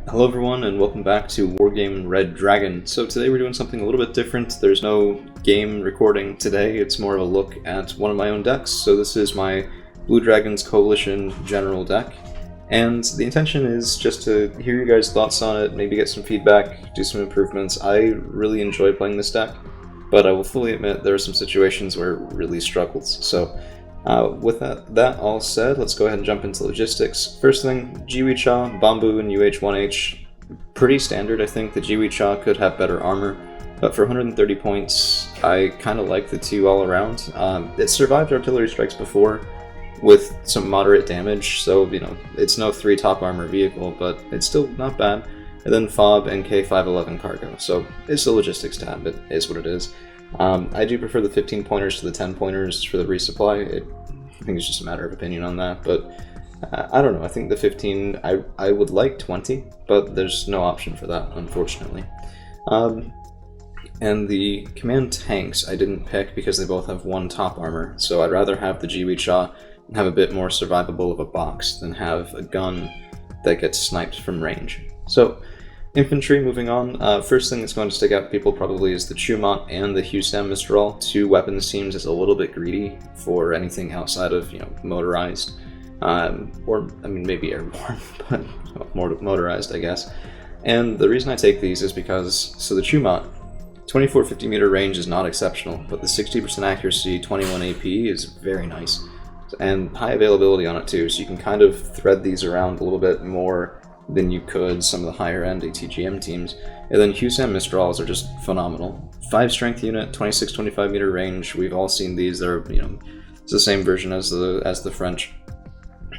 Hello everyone and welcome back to Wargame Red Dragon. So today we're doing something a little bit different. There's no game recording today, it's more of a look at one of my own decks. So this is my Blue Dragons Coalition General deck. And the intention is just to hear you guys' thoughts on it, maybe get some feedback, do some improvements. I really enjoy playing this deck, but I will fully admit there are some situations where it really struggles. So with that all said, let's go ahead and jump into logistics. First thing, Jiwi-Cha, Bamboo, and UH-1H. Pretty standard, I think. The Jiwi-Cha could have better armor, but for 130 points, I kind of like the two all around. It survived artillery strikes before with some moderate damage, so, you know, it's no 3 top armor vehicle, but it's still not bad. And then FOB and K511 cargo, so it's the logistics tab, it is what it is. I do prefer the 15 pointers to the 10 pointers for the resupply. I think it's just a matter of opinion on that, but I don't know. I think the 15, I would like 20, but there's no option for that, unfortunately. And the command tanks I didn't pick because they both have 1 top armor, so I'd rather have the Jiwi-Cha and have a bit more survivable of a box than have a gun that gets sniped from range. So, infantry, moving on. First thing that's going to stick out to people probably is the Chumot and the Husam Mistral. 2 weapons seems is a little bit greedy for anything outside of, you know, motorized, or I mean maybe airborne, but more motorized, I guess. And the reason I take these is because, so the Chumot, 2450 meter range is not exceptional, but the 60% accuracy, 21 AP is very nice, and high availability on it too. So you can kind of thread these around a little bit more than you could some of the higher end ATGM teams. And then Husam Mistrals are just phenomenal. 5 strength unit, 26-25 meter range. We've all seen these. They're, you know, it's the same version as the French.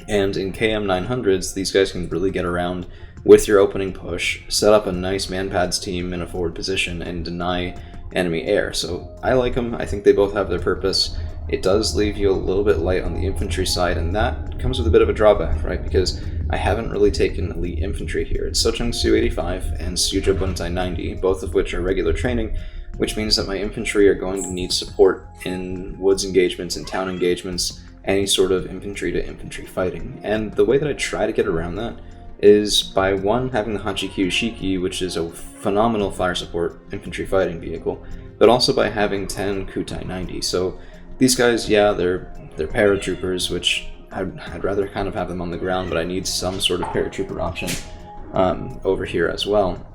And in KM 900s, these guys can really get around with your opening push, set up a nice man-pads team in a forward position, and deny enemy air. So I like them. I think they both have their purpose. It does leave you a little bit light on the infantry side, and that comes with a bit of a drawback, right? Because I haven't really taken elite infantry here. It's Sochung-Su 85 and Suja Buntai 90, both of which are regular training, which means that my infantry are going to need support in woods engagements and town engagements, any sort of infantry to infantry fighting. And the way that I try to get around that is by, one, having the Hachikyu Shiki, which is a phenomenal fire support infantry fighting vehicle, but also by having 10 Kutai 90. So these guys, yeah, they're paratroopers, which I'd rather kind of have them on the ground, but I need some sort of paratrooper option over here as well.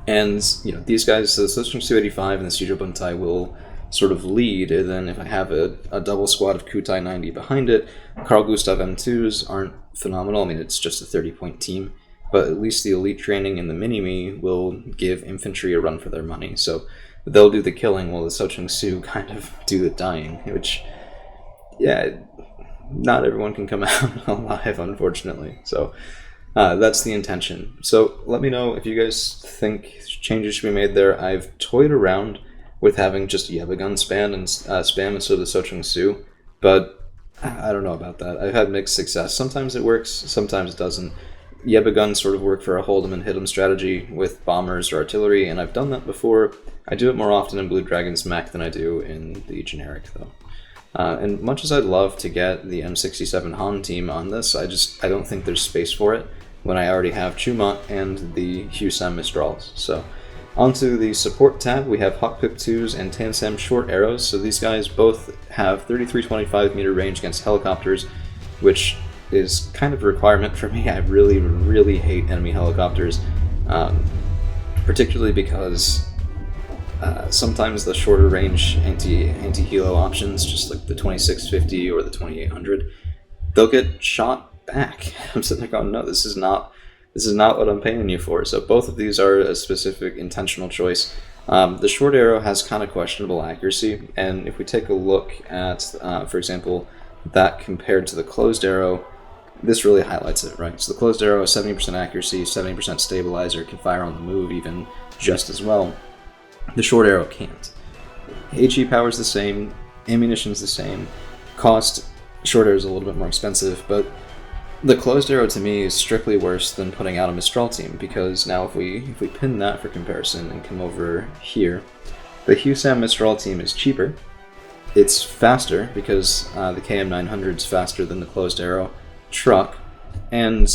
And, you know, these guys, the Sochung-Su 85 and the Suja Buntai will sort of lead, and then if I have a double squad of Kutai 90 behind it, Carl Gustav M2s aren't phenomenal. I mean, it's just a 30-point team, but at least the elite training and the mini-me will give infantry a run for their money. So they'll do the killing while the Sochung-Su kind of do the dying, which, yeah, not everyone can come out alive, unfortunately. So that's the intention. So let me know if you guys think changes should be made there. I've toyed around with having just Yebagun spam instead of the Sochung-Su, but I don't know about that. I've had mixed success. Sometimes it works, sometimes it doesn't. Yebagun sort of work for a hold 'em and hit 'em strategy with bombers or artillery, and I've done that before. I do it more often in Blue Dragon's mech than I do in the generic, though. And much as I'd love to get the M67 Han team on this, I don't think there's space for it when I already have Chumot and the Husam Mistrals. So onto the support tab, we have Hawkpip 2s and Tansam short arrows. So these guys both have 33-25 meter range against helicopters, which is kind of a requirement for me. I really, really hate enemy helicopters, particularly because sometimes the shorter range anti-helo options, just like the 2650 or the 2800, they'll get shot back. I'm sitting there going, no, this is not what I'm paying you for. So both of these are a specific intentional choice. The short arrow has kind of questionable accuracy, and if we take a look at, for example, that compared to the closed arrow, this really highlights it, right? So the closed arrow is 70% accuracy, 70% stabilizer, can fire on the move even just as well. The short arrow can't. HE power is the same, ammunition's the same, cost, short arrow is a little bit more expensive, but the closed arrow to me is strictly worse than putting out a Mistral team, because now if we pin that for comparison and come over here, the Husam Mistral team is cheaper, it's faster because the KM 900 is faster than the closed arrow truck, and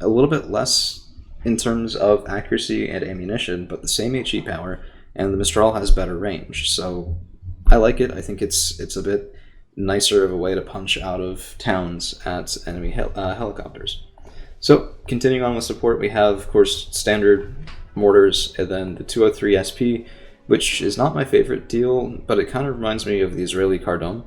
a little bit less in terms of accuracy and ammunition, but the same HE power, and the Mistral has better range. So I like it. I think it's a bit nicer of a way to punch out of towns at enemy helicopters. So continuing on with support, we have, of course, standard mortars, and then the 203 SP, which is not my favorite deal, but it kind of reminds me of the Israeli Cardon.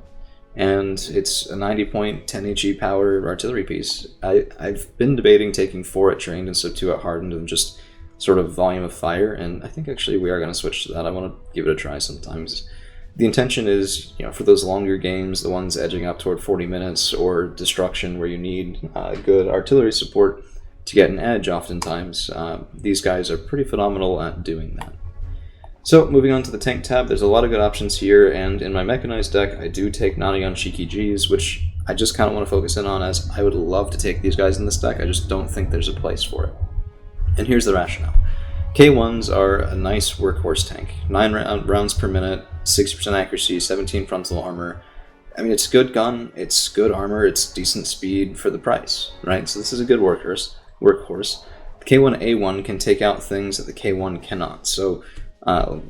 And it's a 90-point, 10 HE power artillery piece. I've been debating taking 4 at trained instead of 2 at hardened and just sort of volume of fire, and I think actually we are going to switch to that. I want to give it a try sometimes. The intention is, for those longer games, the ones edging up toward 40 minutes, or destruction where you need good artillery support to get an edge oftentimes, these guys are pretty phenomenal at doing that. So, moving on to the tank tab, there's a lot of good options here, and in my mechanized deck, I do take Nanayan-Shiki Gs, which I just kind of want to focus in on, as I would love to take these guys in this deck, I just don't think there's a place for it. And here's the rationale. K1s are a nice workhorse tank. 9 rounds per minute, 60% accuracy, 17 frontal armor. I mean, it's a good gun, it's good armor, it's decent speed for the price, right? So this is a good workhorse. The K1A1 can take out things that the K1 cannot. So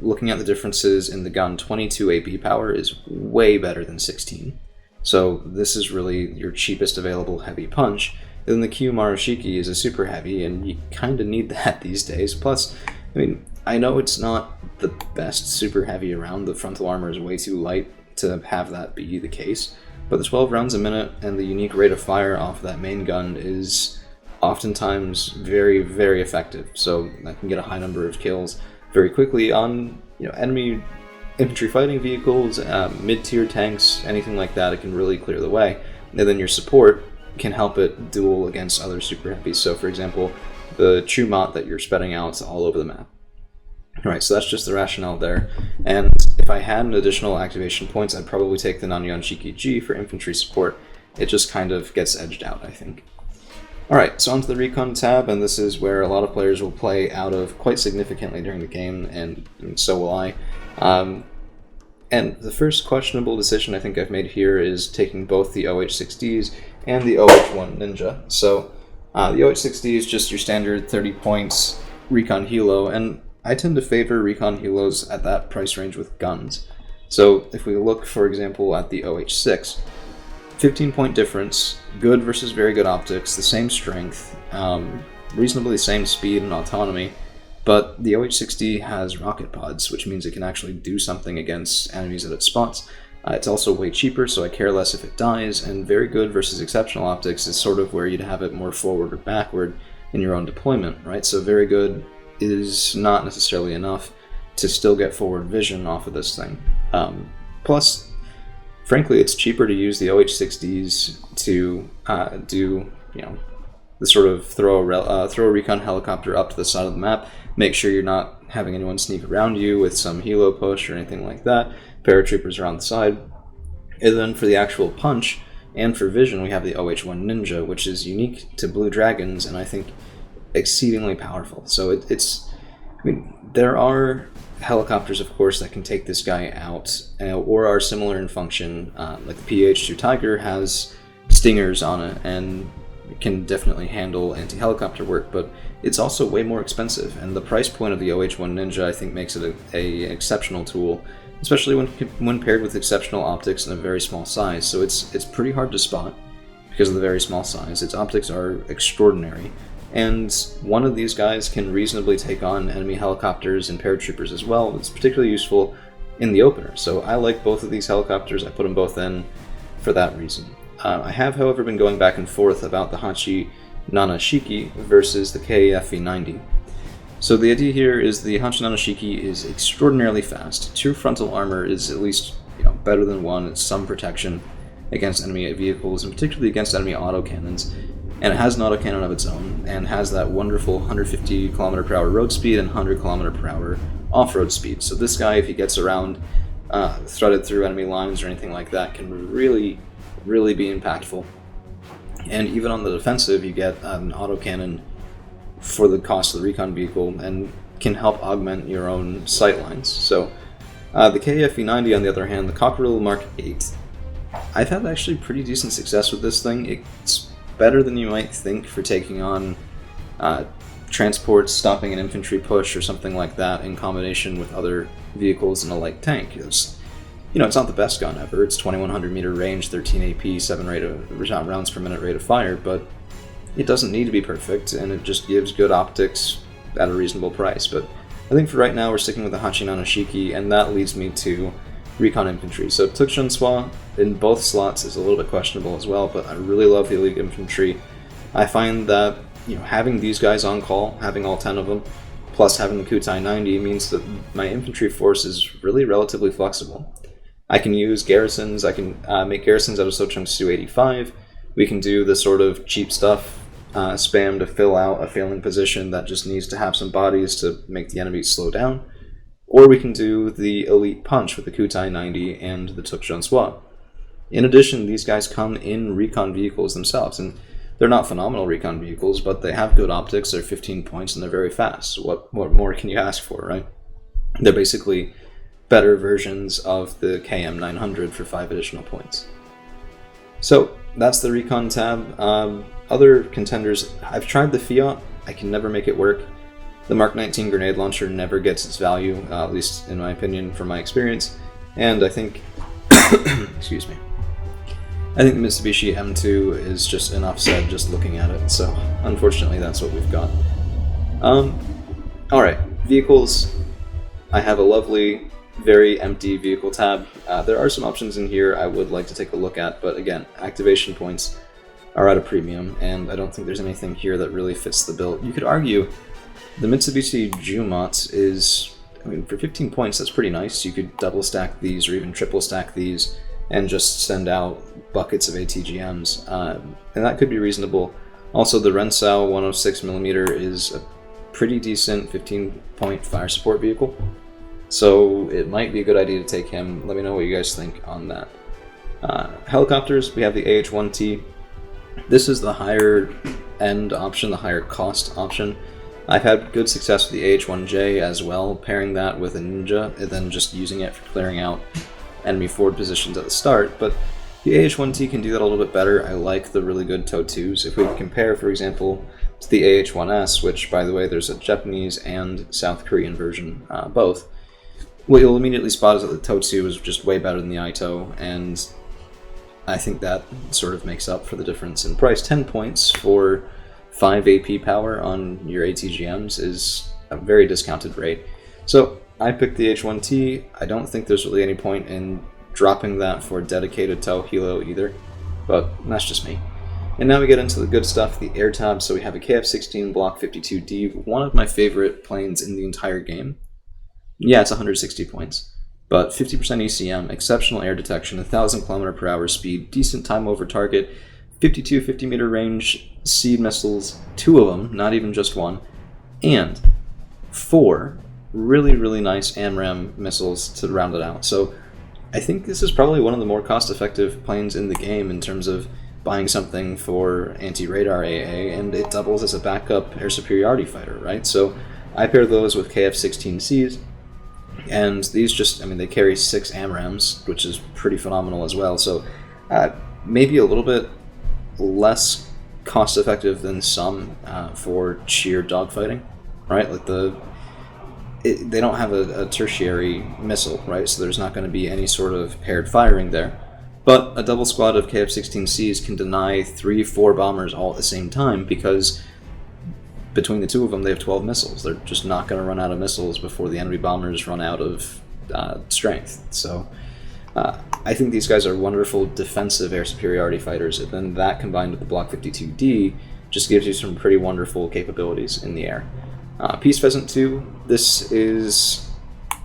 looking at the differences in the gun, 22 AP power is way better than 16. So this is really your cheapest available heavy punch. Then the Q Marushiki is a super heavy, and you kind of need that these days. Plus, I mean, I know it's not the best super heavy around. The frontal armor is way too light to have that be the case. But the 12 rounds a minute and the unique rate of fire off that main gun is oftentimes very, very effective. So that can get a high number of kills very quickly on enemy infantry fighting vehicles, mid-tier tanks, anything like that. It can really clear the way. And then your support can help it duel against other super heavies. So for example, the Chumot that you're spreading out all over the map. Alright, so that's just the rationale there. And if I had an additional activation points, I'd probably take the Nanayan-Shiki G for infantry support. It just kind of gets edged out, I think. Alright, so onto the Recon tab, and this is where a lot of players will play out of quite significantly during the game, and so will I. And the first questionable decision I think I've made here is taking both the OH-6Ds and the OH-1 Ninja. So the OH-6D is just your standard 30 points Recon Helo, and I tend to favor Recon Helos at that price range with guns. So if we look, for example, at the OH-6, 15-point difference, good versus very good optics, the same strength, reasonably the same speed and autonomy, but the OH-6D has rocket pods, which means it can actually do something against enemies that it spots. It's also way cheaper, so I care less if it dies, and very good versus exceptional optics is sort of where you'd have it more forward or backward in your own deployment, right? So very good is not necessarily enough to still get forward vision off of this thing. Plus, frankly, it's cheaper to use the OH-6Ds to do, the sort of throw a recon helicopter up to the side of the map, make sure you're not having anyone sneak around you with some helo push or anything like that, paratroopers are on the side. And then for the actual punch and for vision, we have the OH-1 Ninja, which is unique to Blue Dragons and I think exceedingly powerful. So there are helicopters, of course, that can take this guy out or are similar in function. Like the PH-2 Tiger has stingers on it and can definitely handle anti-helicopter work, but it's also way more expensive, and the price point of the OH-1 Ninja I think makes it an exceptional tool, especially when paired with exceptional optics and a very small size. So it's pretty hard to spot because of the very small size. Its optics are extraordinary, and one of these guys can reasonably take on enemy helicopters and paratroopers as well. It's particularly useful in the opener, so I like both of these helicopters. I put them both in for that reason. I have, however, been going back and forth about the Hachi Nanashiki versus the KF-90. So the idea here is the Hachi Nanashiki is extraordinarily fast. 2 frontal armor is at least better than 1. It's some protection against enemy vehicles, and particularly against enemy autocannons. And it has an autocannon of its own, and has that wonderful 150 km/h road speed and 100 km/h off-road speed. So this guy, if he gets around, threaded through enemy lines or anything like that, can really be impactful. And even on the defensive, you get an autocannon for the cost of the recon vehicle and can help augment your own sight lines. So the KF-90, on the other hand, the Cockerel Mark 8, I've had actually pretty decent success with this thing. It's better than you might think for taking on transports stopping an infantry push or something like that in combination with other vehicles in a light tank. It's not the best gun ever. It's 2100 meter range, 13 AP, 7 rounds per minute rate of fire, but it doesn't need to be perfect, and it just gives good optics at a reasonable price. But I think for right now we're sticking with the Hachinano Shiki, and that leads me to Recon Infantry. So Tukjunswa in both slots is a little bit questionable as well, but I really love the Elite Infantry. I find that having these guys on call, having all 10 of them, plus having the Kutai 90 means that my infantry force is really relatively flexible. I can use garrisons, I can make garrisons out of Sochung Su 85, we can do the sort of cheap stuff, spam to fill out a failing position that just needs to have some bodies to make the enemy slow down, or we can do the Elite Punch with the Kutai 90 and the Tukjunswa. In addition, these guys come in recon vehicles themselves, and they're not phenomenal recon vehicles, but they have good optics, they're 15 points, and they're very fast. What more can you ask for, right? They're basically better versions of the KM 900 for 5 additional points. So, that's the recon tab. Other contenders, I've tried the Fiat, I can never make it work. The Mark 19 grenade launcher never gets its value, at least in my opinion, from my experience, and I think, excuse me, I think the Mitsubishi M2 is just enough said just looking at it, so unfortunately that's what we've got. Alright, vehicles. I have a lovely, very empty vehicle tab. There are some options in here I would like to take a look at, but again, activation points are at a premium, and I don't think there's anything here that really fits the bill. You could argue the Mitsubishi Jumot is, for 15 points that's pretty nice. You could double stack these or even triple stack these and just send out buckets of ATGMs, and that could be reasonable. Also, the Rensau 106mm is a pretty decent 15-point fire support vehicle, so it might be a good idea to take him. Let me know what you guys think on that. Helicopters, we have the AH-1T. This is the higher end option, the higher cost option. I've had good success with the AH-1J as well, pairing that with a Ninja and then just using it for clearing out enemy forward positions at the start, but the AH-1T can do that a little bit better. I like the really good TOW2s. If we compare, for example, to the AH-1S, which, by the way, there's a Japanese and South Korean version, both, what you'll immediately spot is that the TOW2 is just way better than the ITO, and I think that sort of makes up for the difference in price. 10 points for 5 AP power on your ATGMs is a very discounted rate. So I picked the H1T. I don't think there's really any point in dropping that for dedicated TOW Helo either, but that's just me. And now we get into the good stuff, the air tab. So we have a KF-16 Block 52D, one of my favorite planes in the entire game. Yeah, it's 160 points, but 50% ECM, exceptional air detection, 1,000 km/h speed, decent time over target, 50 meter range, seed missiles, 2 of them, not even just 1, and 4 really nice AMRAAM missiles to round it out. So I think this is probably one of the more cost-effective planes in the game in terms of buying something for anti-radar AA, and it doubles as a backup air superiority fighter, right? So I pair those with KF-16Cs, and these just, they carry 6 AMRAAMs, which is pretty phenomenal as well. So maybe a little bit less cost-effective than some for sheer dogfighting, right? Like they don't have a tertiary missile, right? So there's not going to be any sort of paired firing there. But a double squad of KF-16Cs can deny 3-4 bombers all at the same time because between the 2 of them they have 12 missiles. They're just not going to run out of missiles before the enemy bombers run out of strength. So I think these guys are wonderful defensive air superiority fighters, and then that combined with the Block 52D just gives you some pretty wonderful capabilities in the air. Peace Pheasant 2, this is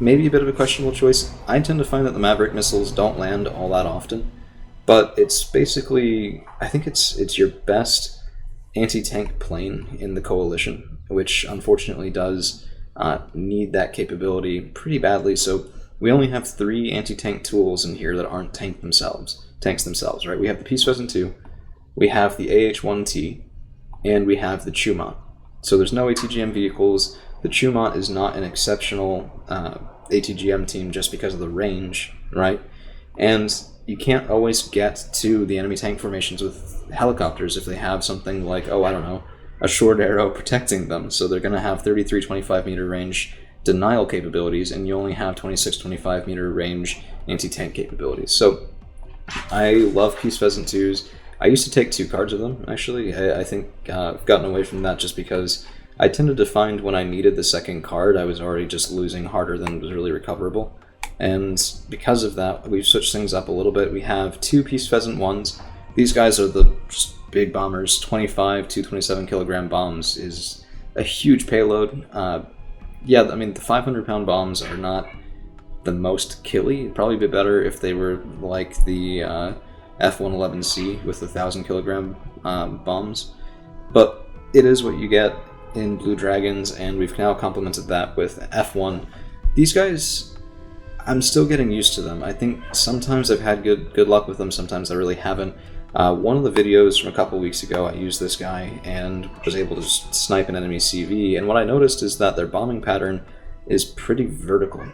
maybe a bit of a questionable choice. I tend to find that the Maverick missiles don't land all that often, but it's basically, I think it's your best anti-tank plane in the Coalition, which unfortunately does need that capability pretty badly. So we only have 3 anti-tank tools in here that aren't tanks themselves, right? We have the Peace Pheasant 2, we have the AH-1T, and we have the Chumot. So there's no ATGM vehicles. The Chumot is not an exceptional ATGM team just because of the range, right? And you can't always get to the enemy tank formations with helicopters if they have something like, oh, I don't know, a short arrow protecting them, so they're going to have 33 25-meter range denial capabilities, and you only have 26 25-meter range anti-tank capabilities. So I love Peace Pheasant 2s. I used to take 2 cards of them, actually. I think I've gotten away from that just because I tended to find when I needed the second card, I was already just losing harder than was really recoverable. And because of that, we've switched things up a little bit. We have 2 Peace Pheasant 1s. These guys are the just big bombers. 25 to 27 kilogram bombs is a huge payload. Yeah, I mean, the 500-pound bombs are not the most killy. It'd probably be better if they were like the F-111C with the 1,000 kilogram bombs. But it is what you get in Blue Dragons, and we've now complemented that with F1. These guys, I'm still getting used to them. I think sometimes I've had good luck with them, sometimes I really haven't. One of the videos from a couple weeks ago, I used this guy and was able to just snipe an enemy CV, and what I noticed is that their bombing pattern is pretty vertical.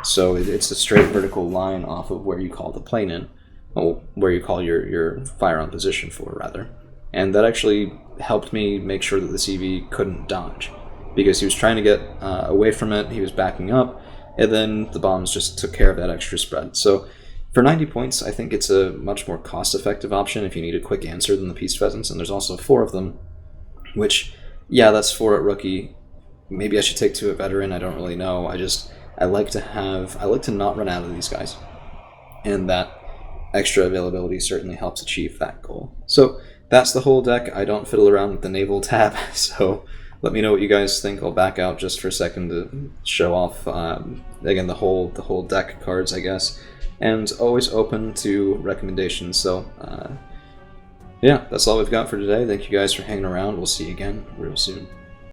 So it's a straight vertical line off of where you call the plane in, or where you call your fire on position for, rather. And that actually helped me make sure that the CV couldn't dodge, because he was trying to get away from it, he was backing up, and then the bombs just took care of that extra spread. So for 90 points, I think it's a much more cost-effective option if you need a quick answer than the Peace Pheasants, and there's also 4 of them, which, yeah, that's 4 at rookie. Maybe I should take 2 at veteran, I don't really know. I like to not run out of these guys, and that extra availability certainly helps achieve that goal. So that's the whole deck. I don't fiddle around with the naval tab, so let me know what you guys think. I'll back out just for a second to show off, again, the whole deck cards, I guess. And always open to recommendations. So, yeah, that's all we've got for today. Thank you guys for hanging around. We'll see you again real soon.